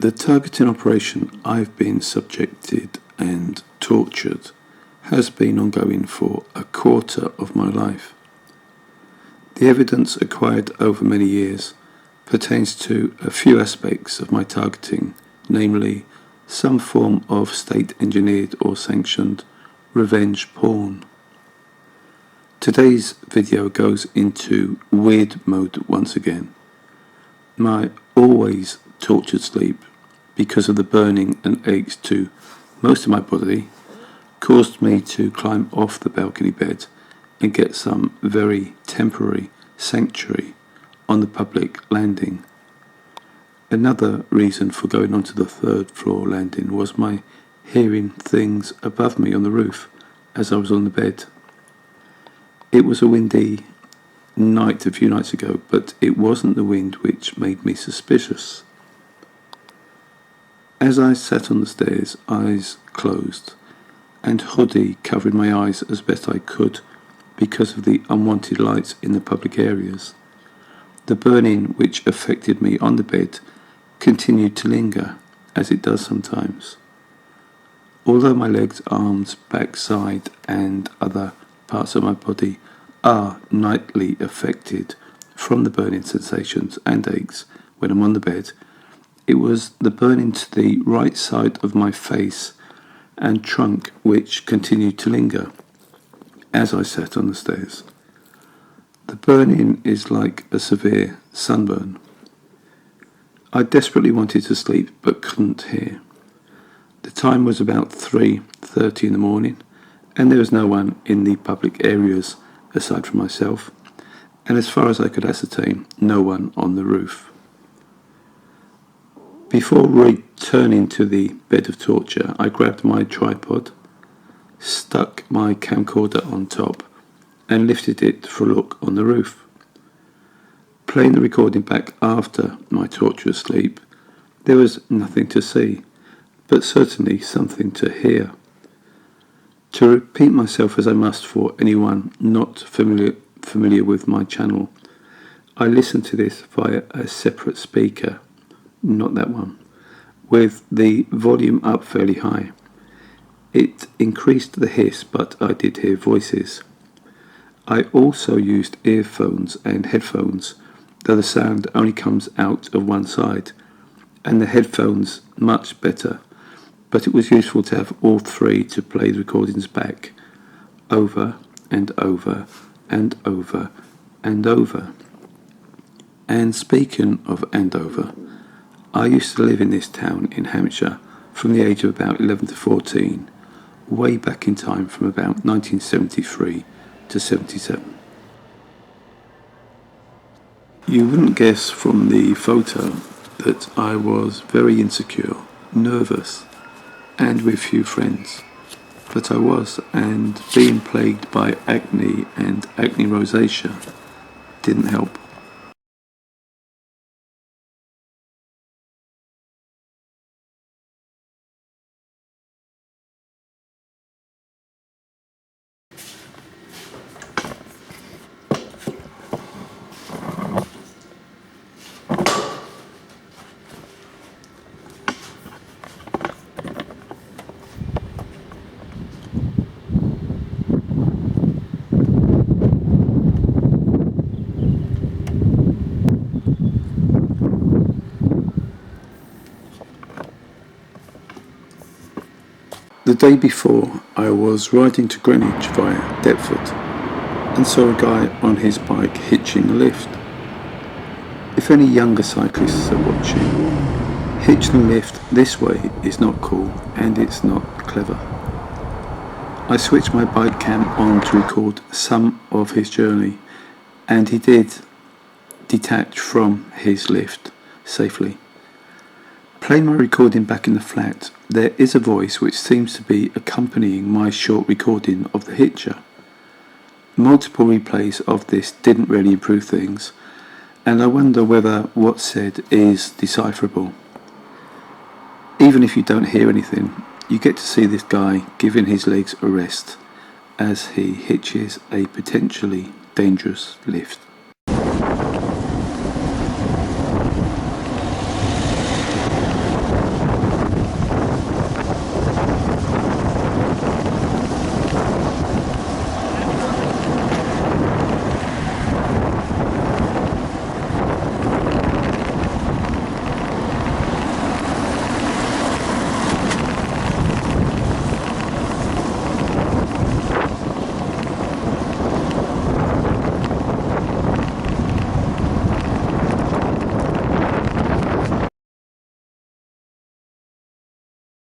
The targeting operation I've been subjected and tortured has been ongoing for a quarter of my life. The evidence acquired over many years pertains to a few aspects of my targeting, namely some form of state-engineered or sanctioned revenge porn. Today's video goes into weird mode once again. My always tortured sleep, because of the burning and aches to most of my body, caused me to climb off the balcony bed and get some very temporary sanctuary on the public landing. Another reason for going onto the third floor landing was my hearing things above me on the roof as I was on the bed. It was a windy night a few nights ago, but it wasn't the wind which made me suspicious. As I sat on the stairs, eyes closed, and hoodie covering my eyes as best I could because of the unwanted lights in the public areas, the burning which affected me on the bed continued to linger, as it does sometimes. Although my legs, arms, back, side, and other parts of my body are nightly affected from the burning sensations and aches when I'm on the bed, it was the burning to the right side of my face and trunk which continued to linger as I sat on the stairs. The burning is like a severe sunburn. I desperately wanted to sleep but couldn't hear. The time was about 3:30 in the morning, and there was no one in the public areas aside from myself, and as far as I could ascertain, no one on the roof. Before returning to the bed of torture, I grabbed my tripod, stuck my camcorder on top, and lifted it for a look on the roof. Playing the recording back after my torturous sleep, there was nothing to see, but certainly something to hear. To repeat myself as I must for anyone not familiar with my channel, I listened to this via a separate speaker, not that one, with the volume up fairly high. It increased the hiss, but I did hear voices. I also used earphones and headphones, though the sound only comes out of one side, and the headphones much better, but it was useful to have all three to play the recordings back, over and over and over and over. And speaking of and over, I used to live in this town in Hampshire from the age of about 11 to 14, way back in time from about 1973 to 77. You wouldn't guess from the photo that I was very insecure, nervous, and with few friends, but I was, and being plagued by acne and acne rosacea didn't help. The day before, I was riding to Greenwich via Deptford and saw a guy on his bike hitching a lift. If any younger cyclists are watching, hitching a lift this way is not cool and it's not clever. I switched my bike cam on to record some of his journey, and he did detach from his lift safely. Playing my recording back in the flat, there is a voice which seems to be accompanying my short recording of the hitcher. Multiple replays of this didn't really improve things, and I wonder whether what's said is decipherable. Even if you don't hear anything, you get to see this guy giving his legs a rest as he hitches a potentially dangerous lift.